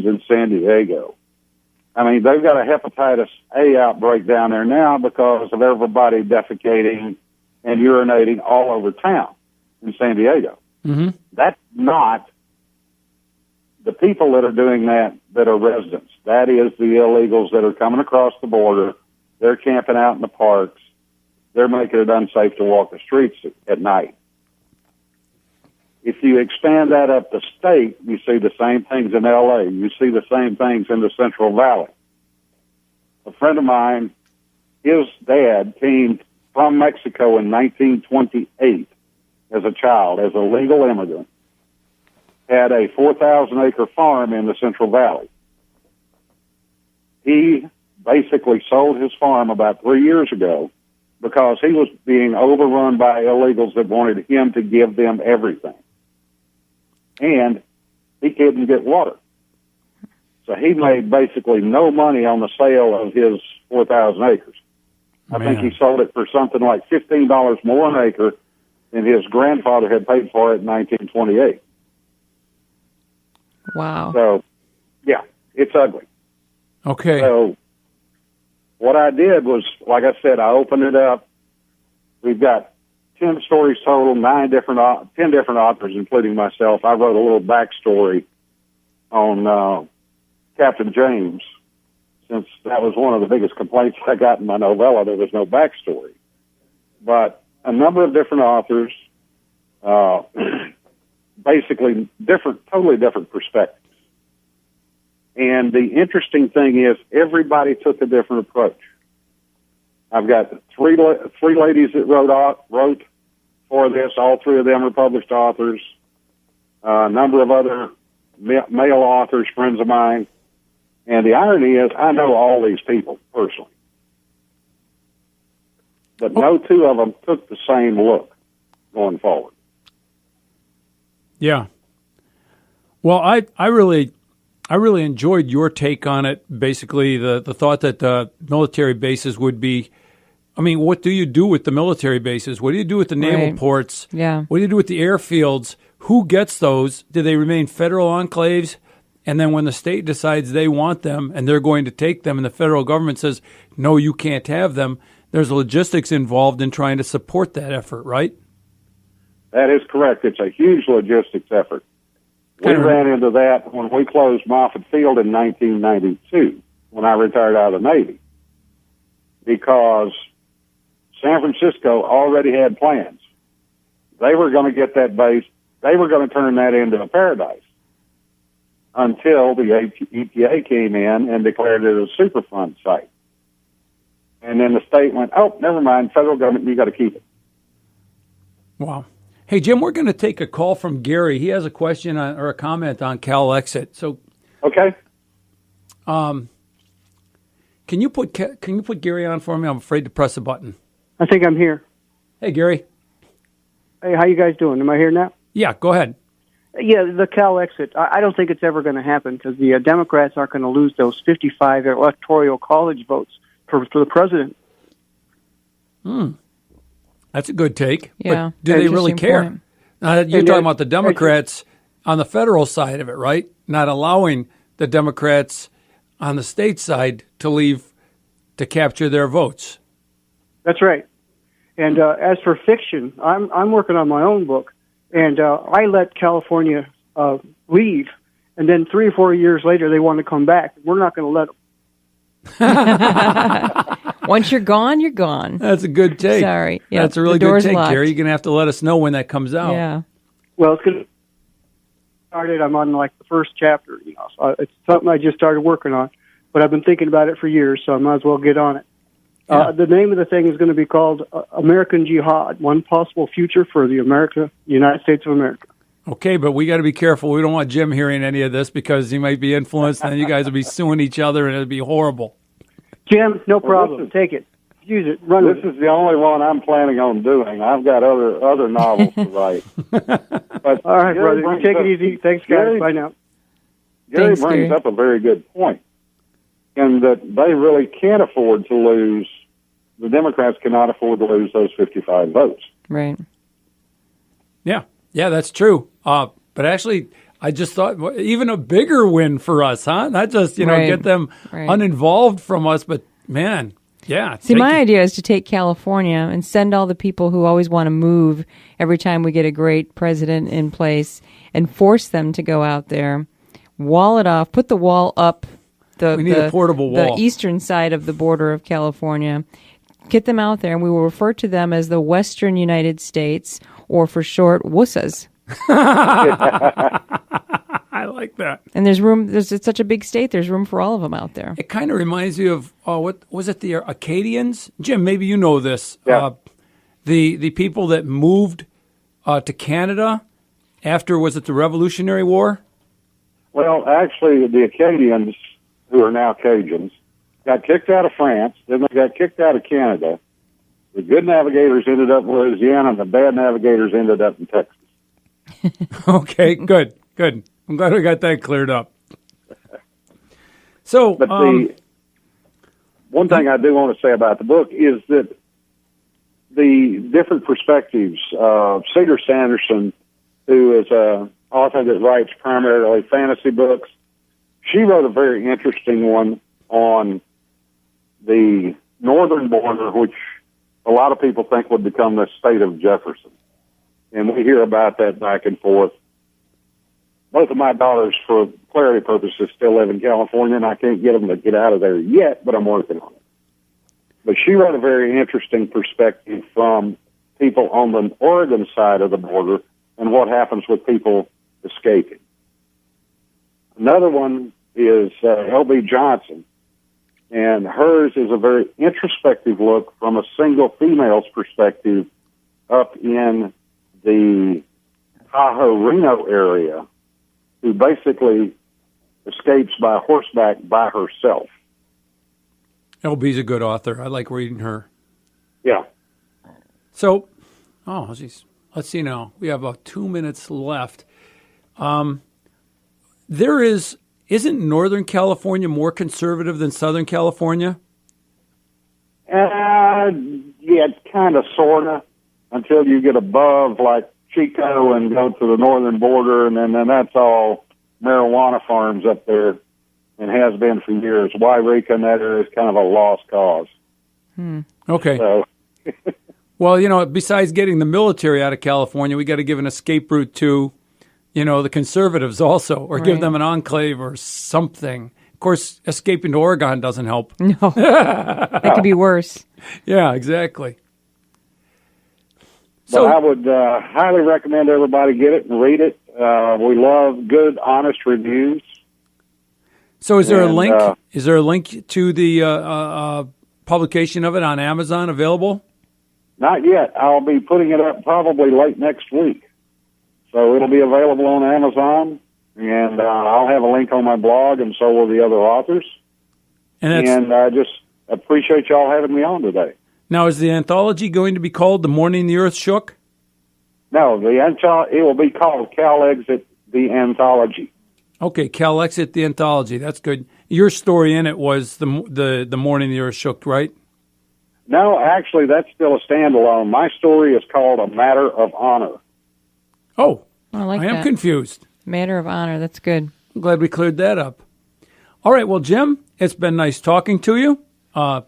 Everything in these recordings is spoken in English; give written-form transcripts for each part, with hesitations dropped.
prisons in San Diego. I mean, they've got a hepatitis A outbreak down there now because of everybody defecating and urinating all over town in San Diego. Mm-hmm. That's not the people that are doing that are residents. That is the illegals that are coming across the border. They're camping out in the parks. They're making it unsafe to walk the streets at night. If you expand that up the state, you see the same things in L.A. You see the same things in the Central Valley. A friend of mine, his dad came from Mexico in 1928 as a child, as a legal immigrant, had a 4,000-acre farm in the Central Valley. He basically sold his farm about 3 years ago because he was being overrun by illegals that wanted him to give them everything. And he couldn't get water. So he made basically no money on the sale of his 4,000 acres. I think he sold it for something like $15 more an acre than his grandfather had paid for it in 1928. Wow. So, yeah, it's ugly. Okay. So what I did was, like I said, I opened it up. We've got 10 stories total, 10 different authors, including myself. I wrote a little backstory on Captain James, since that was one of the biggest complaints I got in my novella. There was no backstory. But a number of different authors, basically totally different perspectives. And the interesting thing is everybody took a different approach. I've got three ladies that wrote for this. All three of them are published authors. A number of other male authors, friends of mine. And the irony is I know all these people personally. But no two of them took the same look going forward. Yeah. Well, I really enjoyed your take on it. Basically, the thought that the military bases would be, I mean, what do you do with the military bases? What do you do with the naval ports? Yeah. What do you do with the airfields? Who gets those? Do they remain federal enclaves? And then when the state decides they want them and they're going to take them and the federal government says, no, you can't have them, there's logistics involved in trying to support that effort, right? That is correct. It's a huge logistics effort. We ran into that when we closed Moffett Field in 1992, when I retired out of the Navy, because San Francisco already had plans. They were going to get that base. They were going to turn that into a paradise until the EPA came in and declared it a Superfund site. And then the state went, oh, never mind, federal government, you got to keep it. Wow. Hey, Jim, we're going to take a call from Gary. He has a question or a comment on Cal Exit. So, okay. Can you put Gary on for me? I'm afraid to press a button. I think I'm here. Hey, Gary. Hey, how you guys doing? Am I here now? Yeah, go ahead. Yeah, the Cal Exit. I don't think it's ever going to happen because the Democrats aren't going to lose those 55 electoral college votes for the president. That's a good take. Yeah. But do they really care? You're talking about the Democrats on the federal side of it, right? Not allowing the Democrats on the state side to leave to capture their votes. That's right. And as for fiction, I'm working on my own book, and I let California leave, and then 3 or 4 years later they want to come back. We're not going to let them. Once you're gone, you're gone. That's a good take. Sorry. Yep. That's a really good take, Gary. You're going to have to let us know when that comes out. Yeah. Well, it's going to start. I'm on like the first chapter. So it's something I just started working on, but I've been thinking about it for years, so I might as well get on it. Yeah. The name of the thing is going to be called American Jihad: One Possible Future for the United States of America. Okay, but we got to be careful. We don't want Jim hearing any of this because he might be influenced, and you guys will be suing each other, and it'll be horrible. Jim, no problem. Take it. Use it. Run with it. This is the only one I'm planning on doing. I've got other novels to write. But all right, brother. Take it easy. Thanks, guys. Bye now. Gary brings up a very good point, in that they really can't afford to lose. The Democrats cannot afford to lose those 55 votes. Right. Yeah, that's true. But actually, I just thought even a bigger win for us, huh? Not just, Right. get them Right. uninvolved from us, but man, yeah. See, my idea is to take California and send all the people who always want to move every time we get a great president in place and force them to go out there, wall it off, put the wall up We need a portable wall. the eastern side of the border of California, get them out there, and we will refer to them as the Western United States, or for short, WUSAs. I like that. And there's room. It's such a big state. There's room for all of them out there. It kind of reminds me of, what was it, the Acadians? Jim, maybe you know this. Yeah. The people that moved to Canada after, was it the Revolutionary War? Well, actually, the Acadians, who are now Cajuns, got kicked out of France, then they got kicked out of Canada. The good navigators ended up in Louisiana, and the bad navigators ended up in Texas. Okay, good. I'm glad we got that cleared up. So, But the one thing I do want to say about the book is that the different perspectives. Cedar Sanderson, who is an author that writes primarily fantasy books, she wrote a very interesting one on the northern border, which a lot of people think would become the state of Jefferson. And we hear about that back and forth. Both of my daughters, for clarity purposes, still live in California, and I can't get them to get out of there yet, but I'm working on it. But she wrote a very interesting perspective from people on the Oregon side of the border and what happens with people escaping. Another one is L.B. Johnson, and hers is a very introspective look from a single female's perspective up in the Tahoe-Reno area, who basically escapes by horseback by herself. LB's a good author. I like reading her. Yeah. So, geez. Let's see now. We have about 2 minutes left. Isn't Northern California more conservative than Southern California? Yeah, kind of, sort of, until you get above, like, Chico and go to the northern border, and then that's all marijuana farms up there and has been for years. Wairika and that area is kind of a lost cause. Okay. So, Well, besides getting the military out of California, we got to give an escape route to, the conservatives also, or give Right. them an enclave or something. Of course, escaping to Oregon doesn't help. No, that could be worse. Yeah, exactly. So I would highly recommend everybody get it and read it. We love good, honest reviews. So is there a And, link? Is there a link to the publication of it on Amazon available? Not yet. I'll be putting it up probably late next week. So it'll be available on Amazon, and I'll have a link on my blog, and so will the other authors. And I just appreciate y'all having me on today. Now, is the anthology going to be called The Morning the Earth Shook? No, it will be called Cal Exit, the Anthology. Okay, Cal Exit, the Anthology. That's good. Your story in it was the Morning the Earth Shook, right? No, actually, that's still a standalone. My story is called A Matter of Honor. Oh, I like I am that. confused. Matter of honor. That's good. I'm glad we cleared that up. All right, well, Jim, it's been nice talking to you.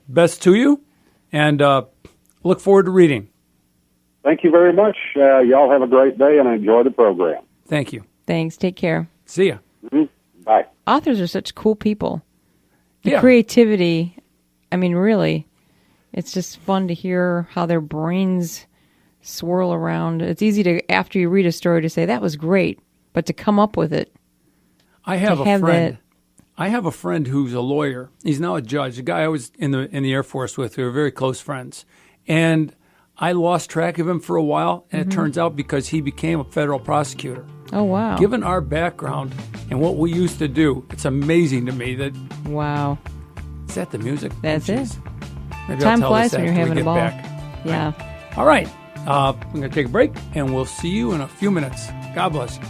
Best to you, and look forward to reading. Thank you very much. Y'all have a great day and enjoy the program. Thank you. Thanks. Take care. See ya. Mm-hmm. Bye. Authors are such cool people. The Yeah. creativity, I mean, really, it's just fun to hear how their brains swirl around. It's easy to, after you read a story, to say, that was great, but to come up with it. I have To a have friend. that- I have a friend who's a lawyer. He's now a judge. A guy I was in the Air Force with. We were very close friends, and I lost track of him for a while. And it turns out because he became a federal prosecutor. Oh, wow. Given our background and what we used to do, it's amazing to me that Wow. is that the music. That's Oh, it. jeez. Maybe Time I'll tell flies this when you're after we having a get ball. back. Yeah. All right. I'm going to take a break, and we'll see you in a few minutes. God bless you.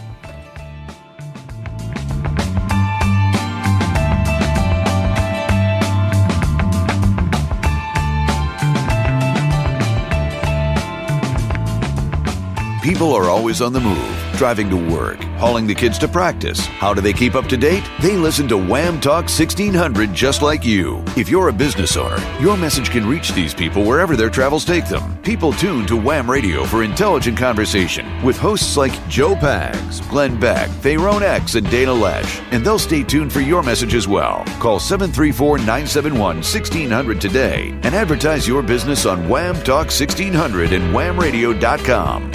People are always on the move, driving to work, hauling the kids to practice. How do they keep up to date? They listen to Wham Talk 1600 just like you. If you're a business owner, your message can reach these people wherever their travels take them. People tune to Wham Radio for intelligent conversation with hosts like Joe Pags, Glenn Beck, Tyrone X, and Dana Lesh. And they'll stay tuned for your message as well. Call 734-971-1600 today and advertise your business on Wham Talk 1600 and whamradio.com.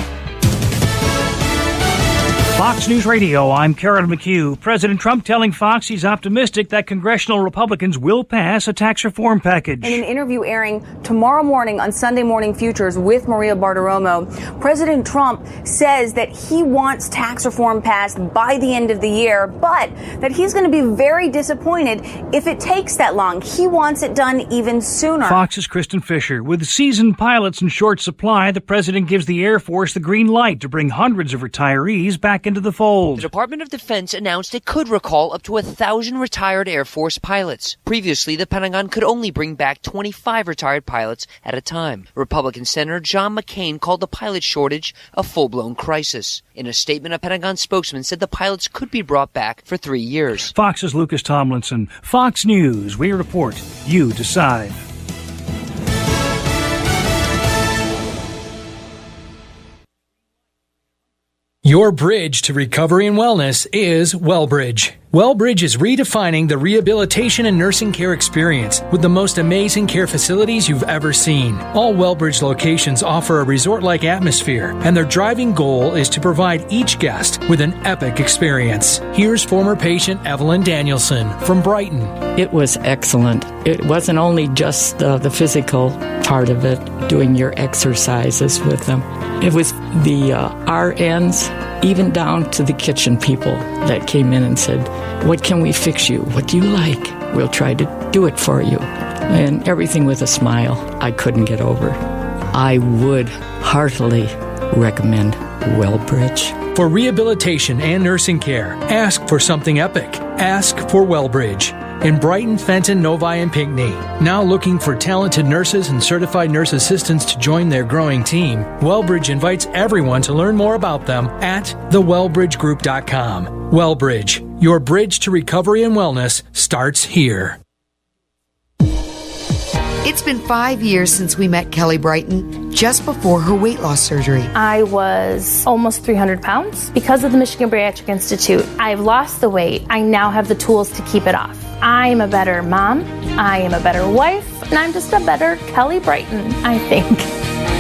Fox News Radio, I'm Carol McHugh. President Trump telling Fox he's optimistic that congressional Republicans will pass a tax reform package. In an interview airing tomorrow morning on Sunday Morning Futures with Maria Bartiromo, President Trump says that he wants tax reform passed by the end of the year, but that he's going to be very disappointed if it takes that long. He wants it done even sooner. Fox's Kristen Fisher. With seasoned pilots in short supply, the president gives the Air Force the green light to bring hundreds of retirees back into the fold. The Department of Defense announced it could recall up to 1,000 retired Air Force pilots. Previously, the Pentagon could only bring back 25 retired pilots at a time. Republican Senator John McCain called the pilot shortage a full-blown crisis. In a statement, a Pentagon spokesman said the pilots could be brought back for 3 years. Fox's Lucas Tomlinson. Fox News. We report. You decide. Your bridge to recovery and wellness is WellBridge. WellBridge is redefining the rehabilitation and nursing care experience with the most amazing care facilities you've ever seen. All WellBridge locations offer a resort-like atmosphere, and their driving goal is to provide each guest with an epic experience. Here's former patient Evelyn Danielson from Brighton. It was excellent. It wasn't only just the physical part of it, doing your exercises with them. It was the RNs, even down to the kitchen people that came in and said, "What can we fix you? What do you like? We'll try to do it for you." And everything with a smile. I couldn't get over. I would heartily recommend WellBridge. For rehabilitation and nursing care, ask for something epic. Ask for WellBridge. In Brighton, Fenton, Novi, and Pinckney. Now looking for talented nurses and certified nurse assistants to join their growing team, WellBridge invites everyone to learn more about them at thewellbridgegroup.com. WellBridge, your bridge to recovery and wellness starts here. It's been 5 years since we met Kelly Brighton, just before her weight loss surgery. I was almost 300 pounds. Because of the Michigan Bariatric Institute, I've lost the weight. I now have the tools to keep it off. I'm a better mom, I am a better wife, and I'm just a better Kelly Brighton, I think.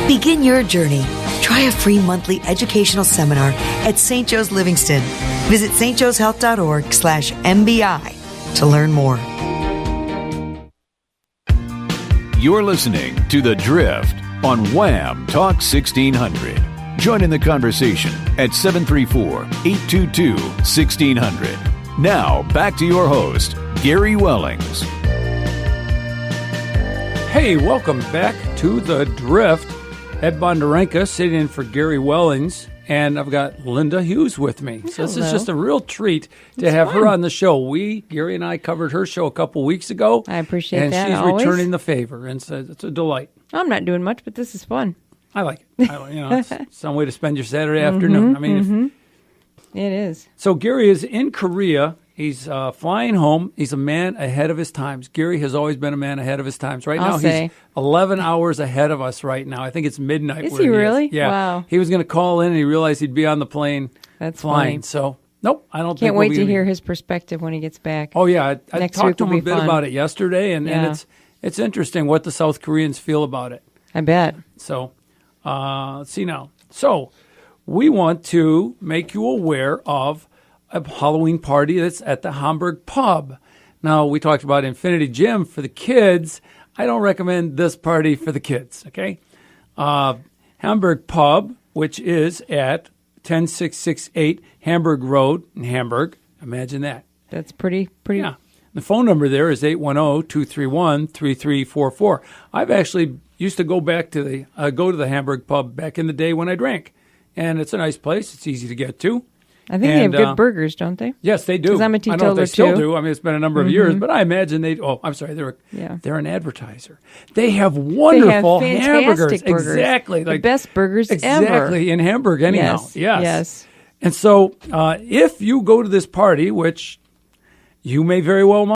Begin your journey. Try a free monthly educational seminar at St. Joe's Livingston. Visit stjoeshealth.org/MBI to learn more. You're listening to The Drift on Wham Talk 1600. Join in the conversation at 734-822-1600. Now, back to your host, Gary Wellings. Hey, welcome back to The Drift. Ed Bonderenka sitting in for Gary Wellings, and I've got Linda Hughes with me. So this is just a real treat to have her on the show. Gary and I covered her show a couple weeks ago. I appreciate that. And she's always returning the favor, and so it's a delight. I'm not doing much, but this is fun. I like it. It's some way to spend your Saturday afternoon. I mean, it is. So Gary is in Korea. He's flying home. He's a man ahead of his times. Gary has always been a man ahead of his times. Right now, he's 11 hours ahead of us right now. I think it's midnight. Is he really? Yeah. Wow. He was going to call in, and he realized he'd be on the plane flying. Funny. So, nope, I don't think Can't wait to hear his perspective when he gets back. Oh, yeah. I talked to him a bit fun. about it yesterday, and it's interesting what the South Koreans feel about it. I bet. So, let's see now. So, we want to make you aware of a Halloween party that's at the Hamburg Pub. Now, we talked about Infinity Gym for the kids. I don't recommend this party for the kids, okay? Hamburg Pub, which is at 10668 Hamburg Road in Hamburg. Imagine that. That's pretty. Yeah. The phone number there is 810-231-3344. I've actually used to go to the Hamburg Pub back in the day when I drank. And it's a nice place. It's easy to get to. I think they have good burgers, don't they? Yes, they do. Because I'm a I don't know teetotaler if they still too. do. I mean, it's been a number of years, but I imagine they. Oh, I'm sorry. They're an advertiser. They have wonderful they have hamburgers. fantastic burgers. Exactly, the best burgers ever. Exactly in Hamburg, anyhow. Yes. And so, if you go to this party, which you may very well.